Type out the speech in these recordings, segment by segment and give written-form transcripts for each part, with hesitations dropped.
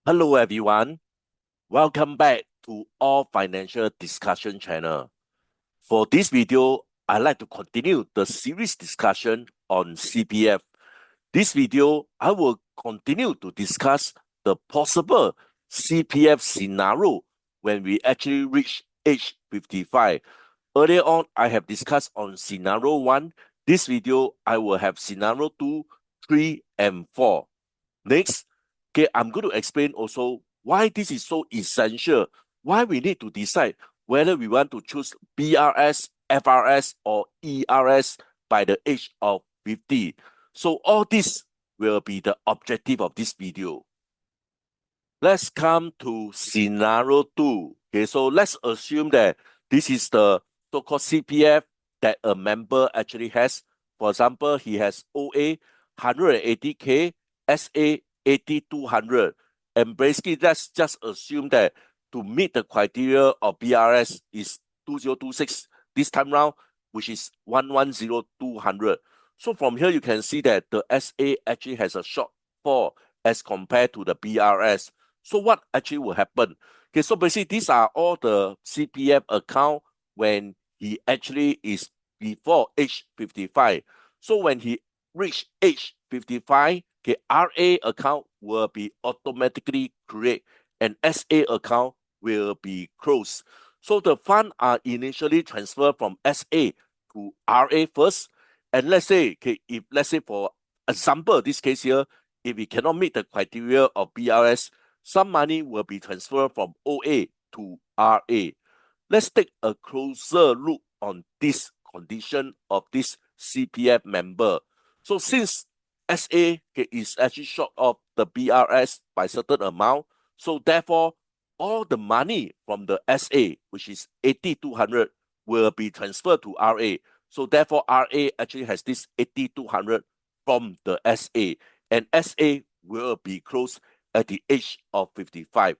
Hello everyone, welcome back to All Financial Discussion channel. For this video, I'd like to continue the series discussion on CPF. This video, I will continue to discuss the possible CPF scenario when we actually reach age 55. Earlier on, I have discussed on scenario 1. This video, I will have scenario 2, 3, and 4. Next, okay, I'm going to explain also why this is so essential, why we need to decide whether we want to choose BRS, FRS, or ERS by the age of 50. So all this will be the objective of this video. Let's come to scenario 2. Okay, so let's assume that this is the so-called CPF that a member actually has. For example, he has OA 180K, SA 8200. And basically, let's just assume that to meet the criteria of BRS is 2026 this time round, which is 110200. So from here, you can see that the SA actually has a shortfall as compared to the BRS. So what actually will happen? Okay, so basically these are all the CPF account when he actually is before age 55. So when he reach age 55, okay, RA account will be automatically created and SA account will be closed. So the funds are initially transferred from SA to RA first. And let's say, okay, if let's say for example, this case here, if we cannot meet the criteria of BRS, some money will be transferred from OA to RA. Let's take a closer look on this condition of this CPF member. So since SA is actually short of the BRS by certain amount, so therefore all the money from the SA, which is 8200, will be transferred to RA. So therefore RA actually has this 8200 from the SA, and SA will be closed at the age of 55.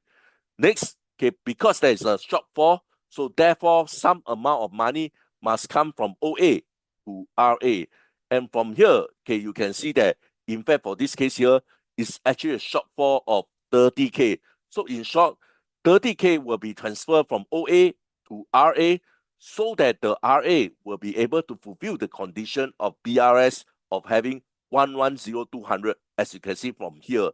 Next, okay, because there is a shortfall, so therefore some amount of money must come from OA to RA. And from here, okay, you can see that in fact for this case here, it's actually a shortfall of 30K. So in short, 30K will be transferred from OA to RA so that the RA will be able to fulfill the condition of BRS of having 110200, as you can see from here.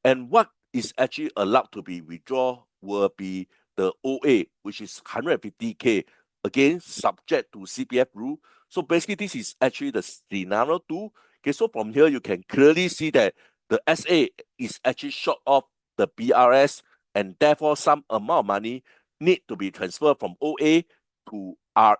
And what is actually allowed to be withdrawn will be the OA, which is 150K, again, subject to CPF rule. So basically, this is actually the scenario 2. Okay, so from here, you can clearly see that the SA is actually short of the BRS, and therefore some amount of money need to be transferred from OA to RA.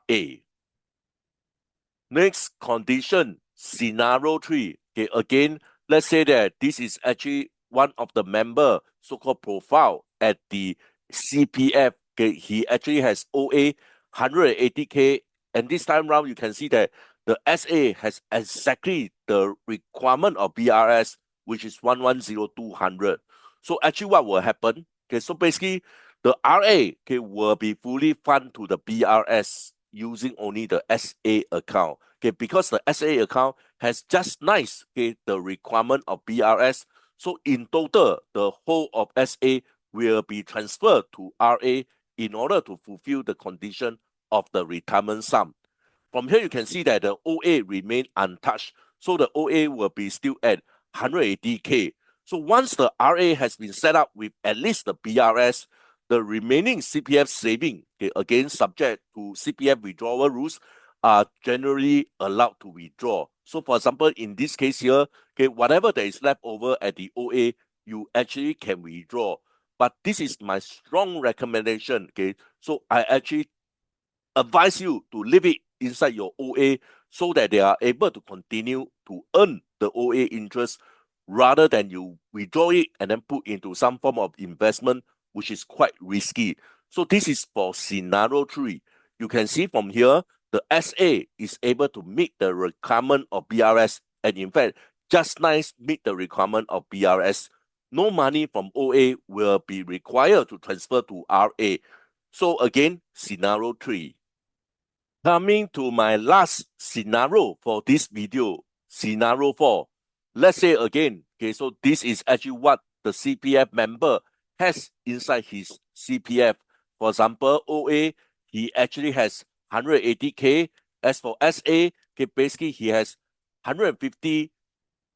Next condition, scenario 3. Okay, again, let's say that this is actually one of the member so-called profile at the CPF. Okay, he actually has OA 180K, and this time round you can see that the SA has exactly the requirement of BRS, which is 110200. So actually what will happen? Okay, so basically the RA okay, will be fully funded to the BRS using only the SA account. Okay, because the SA account has just nice okay, the requirement of BRS. So in total, the whole of SA will be transferred to RA in order to fulfill the condition of the retirement sum. From here, you can see that the OA remain untouched. So the OA will be still at 180K. So once the RA has been set up with at least the BRS, the remaining CPF saving, okay, again subject to CPF withdrawal rules, are generally allowed to withdraw. So for example, in this case here, okay, whatever that is left over at the OA, you actually can withdraw. But this is my strong recommendation, okay? So I actually advise you to leave it inside your OA so that they are able to continue to earn the OA interest rather than you withdraw it and then put into some form of investment, which is quite risky. So this is for scenario 3. You can see from here, the SA is able to meet the requirement of BRS, and in fact, just nice meet the requirement of BRS. No money from OA will be required to transfer to RA. So again, scenario 3. Coming to my last scenario for this video, scenario 4. Let's say again, okay, so this is actually what the CPF member has inside his CPF. For example, OA, he actually has 180K. As for SA, okay, basically he has 150,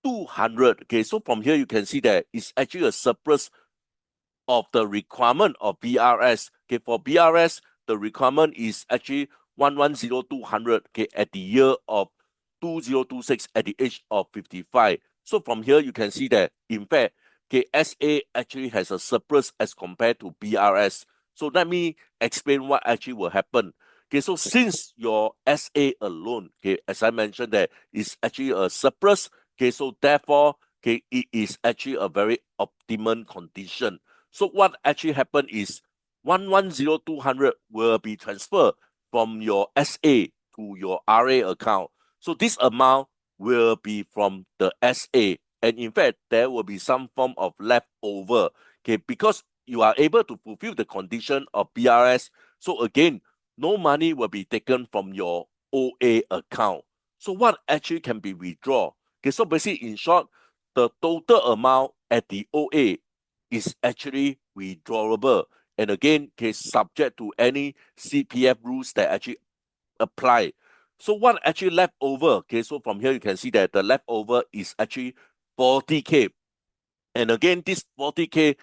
200. Okay, so from here you can see that it's actually a surplus of the requirement of BRS. Okay, for BRS, the requirement is actually 110,200, okay, at the year of 2026 at the age of 55. So from here you can see that in fact, okay, SA actually has a surplus as compared to BRS. So let me explain what actually will happen. Okay, so since your SA alone, okay, as I mentioned, that is actually a surplus. Okay, so therefore, okay, it is actually a very optimum condition. So what actually happened is 110,200 will be transferred from your SA to your RA account. So this amount will be from the SA. And in fact, there will be some form of leftover. Okay, because you are able to fulfill the condition of BRS. So again, no money will be taken from your OA account. So what actually can be withdrawn? Okay, so basically in short, the total amount at the OA is actually withdrawable. And again, okay, subject to any CPF rules that actually apply. So what actually left over? Okay, so from here you can see that the leftover is actually 40K. And again, this 40K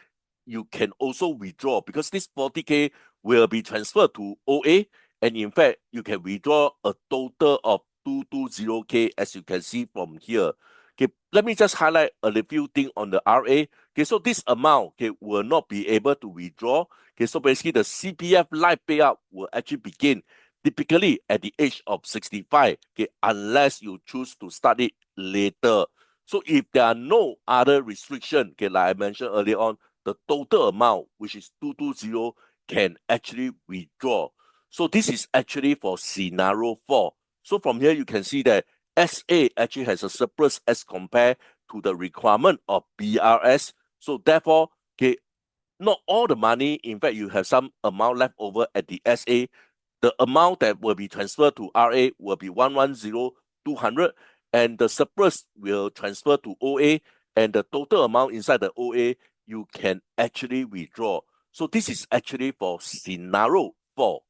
you can also withdraw because this 40K will be transferred to OA. And in fact, you can withdraw a total of 220K as you can see from here. Okay, let me just highlight a few things on the RA. Okay, so this amount, okay, will not be able to withdraw. Okay, so basically the CPF life payout will actually begin typically at the age of 65, okay, unless you choose to start it later. So if there are no other restriction, okay, like I mentioned earlier on, the total amount, which is 220, can actually withdraw. So this is actually for scenario 4. So from here, you can see that SA actually has a surplus as compared to the requirement of BRS. So therefore, okay, not all the money, in fact, you have some amount left over at the SA. The amount that will be transferred to RA will be 110,200, and the surplus will transfer to OA, and the total amount inside the OA you can actually withdraw. So this is actually for scenario 4.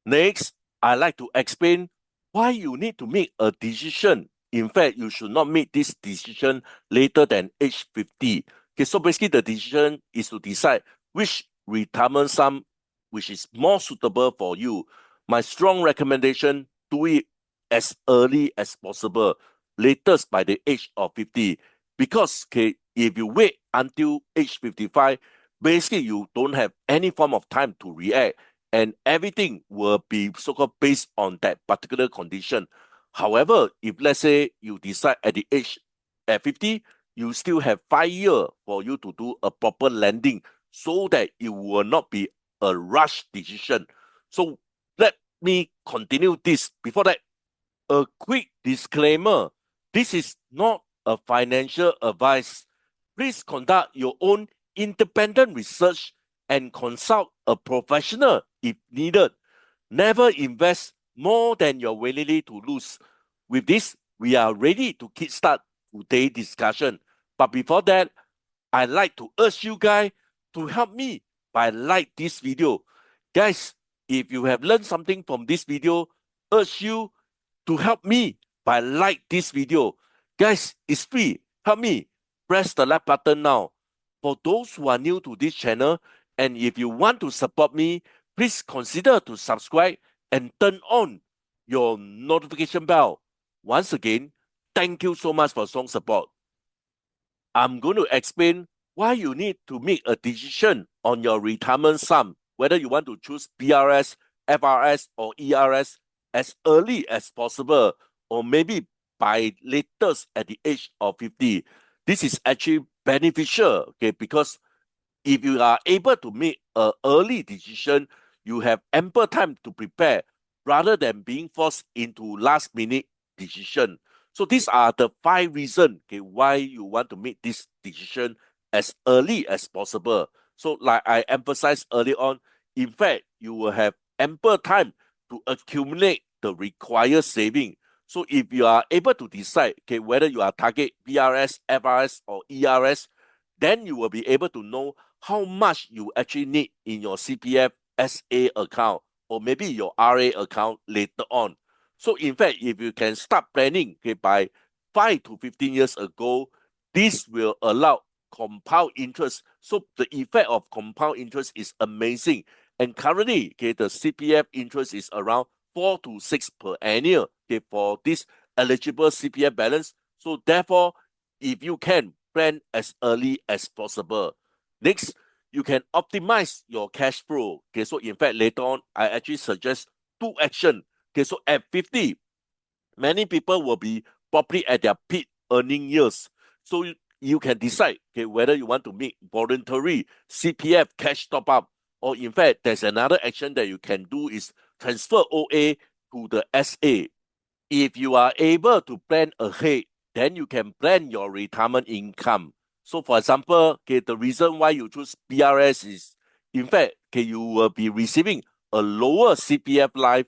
Next, I like to explain why you need to make a decision. In fact, you should not make this decision later than age 50. Okay, so basically the decision is to decide which retirement sum which is more suitable for you. My strong recommendation, do it as early as possible, latest by the age of 50. Because okay, if you wait until age 55, basically you don't have any form of time to react, and everything will be so-called based on that particular condition. However, if let's say you decide at the age at 50, you still have 5 years for you to do a proper landing so that it will not be a rush decision. So let me continue this. Before that, a quick disclaimer. This is not a financial advice. Please conduct your own independent research and consult a professional if needed. Never invest more than you're willing to lose. With this, we are ready to kickstart today's discussion. But before that, I'd like to urge you guys to help me by like this video. Guys, if you have learned something from this video, urge you to help me by like this video. Guys, it's free. Help me. Press the like button now. For those who are new to this channel, and if you want to support me, please consider to subscribe and turn on your notification bell. Once again, thank you so much for strong support. I'm going to explain why you need to make a decision on your retirement sum, whether you want to choose BRS, FRS, or ERS as early as possible, or maybe by latest at the age of 50. This is actually beneficial, okay, because if you are able to make an early decision, you have ample time to prepare rather than being forced into last minute decision. So these are the 5 reasons, okay, why you want to make this decision as early as possible. So like I emphasized earlier on, in fact, you will have ample time to accumulate the required saving. So if you are able to decide, okay, whether you are target BRS, FRS, or ERS, then you will be able to know how much you actually need in your CPF SA account or maybe your RA account later on. So in fact, if you can start planning by 5 to 15 years ago, this will allow compound interest. So the effect of compound interest is amazing. And currently, the CPF interest is around 4 to 6 per annum for this eligible CPF balance. So therefore, if you can plan as early as possible. Next, you can optimize your cash flow. So in fact, later on, I actually suggest 2 actions. So at 50, many people will be probably at their peak earning years. So you can decide whether you want to make voluntary CPF cash top up, or in fact, there's another action that you can do is transfer OA to the SA. If you are able to plan ahead, then you can plan your retirement income. So for example, the reason why you choose BRS is, in fact, you will be receiving a lower CPF life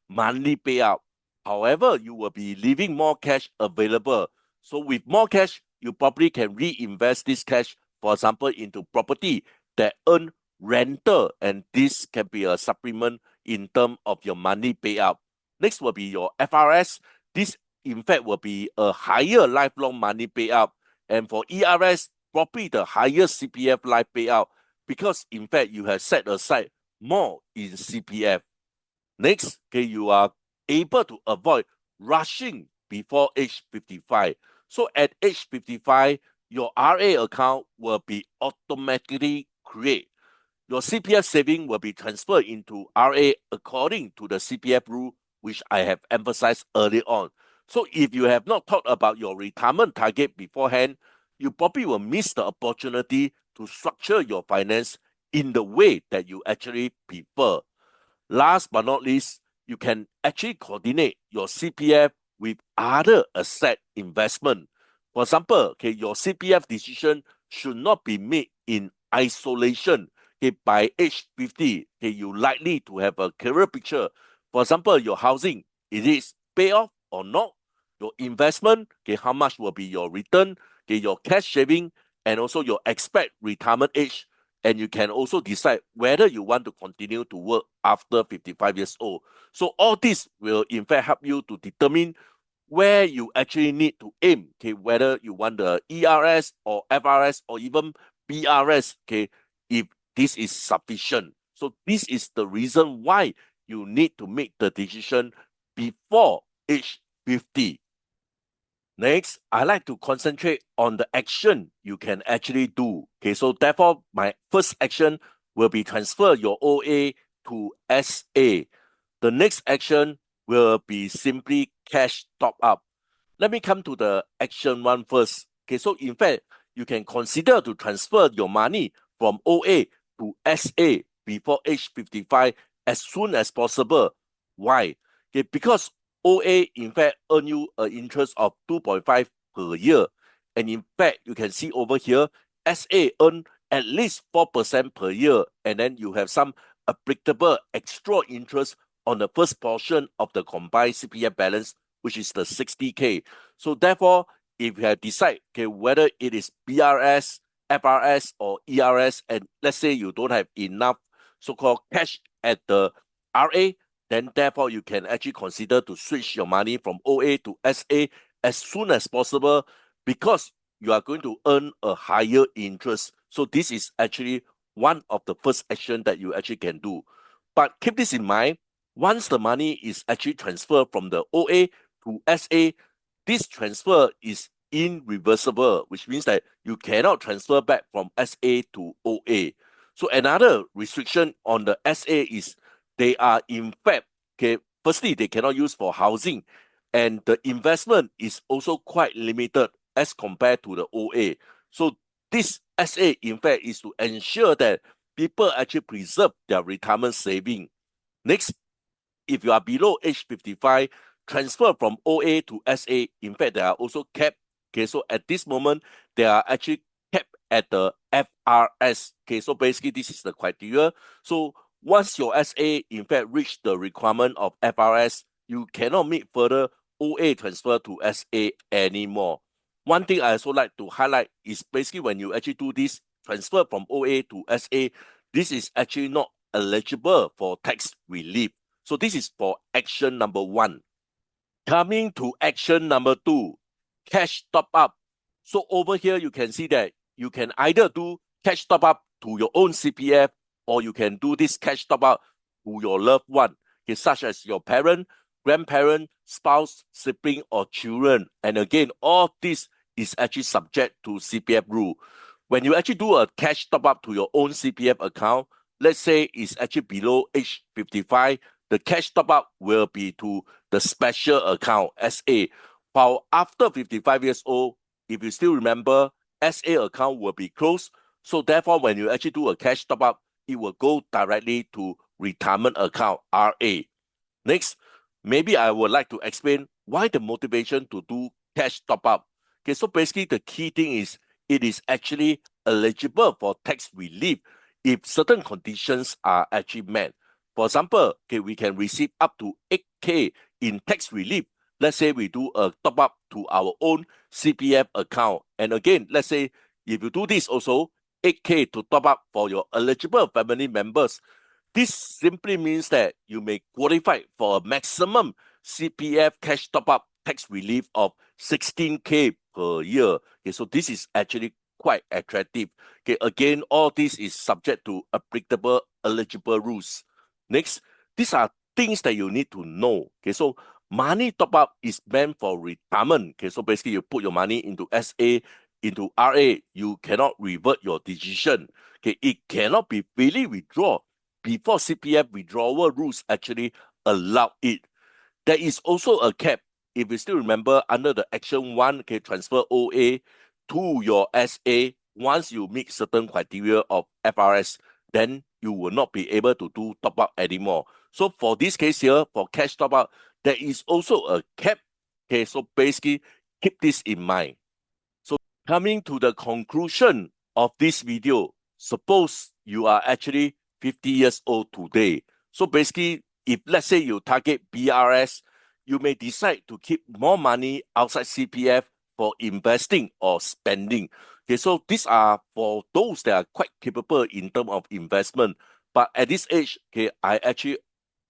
monthly payout. However, you will be leaving more cash available. So with more cash, you probably can reinvest this cash, for example, into property that earn rental, and this can be a supplement in terms of your monthly payout. Next will be your FRS. This, in fact, will be a higher lifelong money payout. And for ERS, probably the highest CPF life payout because, in fact, you have set aside more in CPF. Next, you are able to avoid rushing before age 55. So at age 55, your RA account will be automatically created. Your CPF saving will be transferred into RA according to the CPF rule, which I have emphasized earlier on. So if you have not thought about your retirement target beforehand, you probably will miss the opportunity to structure your finance in the way that you actually prefer. Last but not least, you can actually coordinate your CPF with other asset investment. For example, your CPF decision should not be made in isolation. By age 50, you likely to have a clearer picture. For example, your housing, is it pay off or not? Your investment, how much will be your return? Your cash saving, and also your expect retirement age. And you can also decide whether you want to continue to work after 55 years old. So all this will in fact help you to determine where you actually need to aim, whether you want the ERS or FRS or even BRS, if this is sufficient. So this is the reason why you need to make the decision before age 50. Next, I like to concentrate on the action you can actually do. So therefore, my first action will be transfer your OA to SA. The next action will be simply cash top up. Let me come to the action one first. So in fact, you can consider to transfer your money from OA to SA before age 55 as soon as possible. Why? Because OA in fact earn you an interest of 2.5 per year. And in fact, you can see over here, SA earn at least 4% per year. And then you have some applicable extra interest on the first portion of the combined CPF balance, which is the 60K. So therefore, if you have decided whether it is BRS, FRS, or ERS, and let's say you don't have enough so-called cash at the RA, then therefore you can actually consider to switch your money from OA to SA as soon as possible because you are going to earn a higher interest. So this is actually one of the first action that you actually can do. But keep this in mind, once the money is actually transferred from the OA to SA, this transfer is irreversible, which means that you cannot transfer back from SA to OA. So another restriction on the SA is they are in fact, firstly, they cannot use for housing, and the investment is also quite limited as compared to the OA. So this SA, in fact, is to ensure that people actually preserve their retirement saving. Next, if you are below age 55, transfer from OA to SA, in fact, they are also capped. So at this moment, they are actually capped at the FRS. So basically, this is the criteria. So once your SA, in fact, reach the requirement of FRS, you cannot make further OA transfer to SA anymore. one thing I also like to highlight is basically when you actually do this transfer from OA to SA, this is actually not eligible for tax relief. So this is for action number 1. Coming to action number 2, cash top up. So over here, you can see that you can either do cash top up to your own CPF, or you can do this cash top up to your loved one, okay, such as your parent, grandparent, spouse, sibling, or children. And again, all this is actually subject to CPF rule. When you actually do a cash top up to your own CPF account, let's say it's actually below age 55, the cash top up will be to the special account, SA. While after 55 years old, if you still remember, SA account will be closed. So therefore, when you actually do a cash top up, it will go directly to retirement account, RA. Next, maybe I would like to explain why the motivation to do cash top up. Okay, so basically the key thing is it is actually eligible for tax relief if certain conditions are actually met. For example, okay, we can receive up to 8K in tax relief. Let's say we do a top up to our own CPF account. And again, let's say if you do this also, 8K to top up for your eligible family members. This simply means that you may qualify for a maximum CPF cash top-up tax relief of 16K per year. Okay, so this is actually quite attractive. Okay, again, all this is subject to applicable eligible rules. Next, these are things that you need to know. Okay, so money top-up is meant for retirement. Okay, so basically you put your money into SA, into RA, you cannot revert your decision. Okay, it cannot be freely withdrawn before CPF withdrawal rules actually allow it. There is also a cap. If you still remember, under the Action 1, okay, transfer OA to your SA, once you meet certain criteria of FRS, then you will not be able to do top-up anymore. So for this case here, for cash top-up, there is also a cap. Okay, so basically, keep this in mind. So coming to the conclusion of this video, suppose you are actually 50 years old today. So basically, if let's say you target BRS, you may decide to keep more money outside CPF for investing or spending. Okay, so these are for those that are quite capable in terms of investment. But at this age, okay, I actually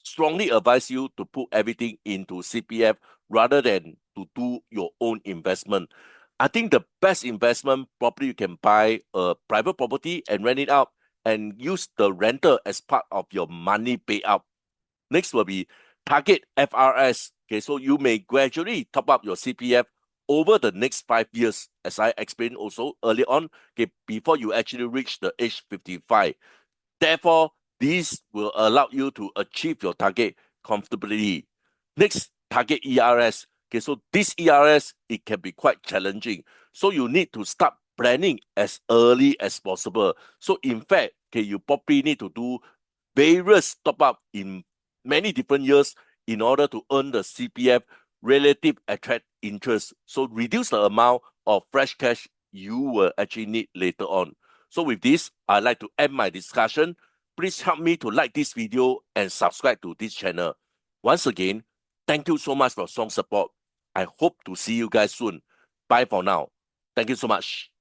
strongly advise you to put everything into CPF rather than to do your own investment. I think the best investment, probably you can buy a private property and rent it out and use the rental as part of your money payout. Next will be target FRS. Okay, so you may gradually top up your CPF over the next 5 years, as I explained also earlier on, okay, before you actually reach the age 55. Therefore, this will allow you to achieve your target comfortably. Next, target ERS. Okay, so this ERS, it can be quite challenging. So you need to start planning as early as possible. So in fact, okay, you probably need to do various top-up in many different years in order to earn the CPF relative attract interest. So reduce the amount of fresh cash you will actually need later on. So with this, I'd like to end my discussion. Please help me to like this video and subscribe to this channel. Once again, thank you so much for strong support. I hope to see you guys soon. Bye for now. Thank you so much.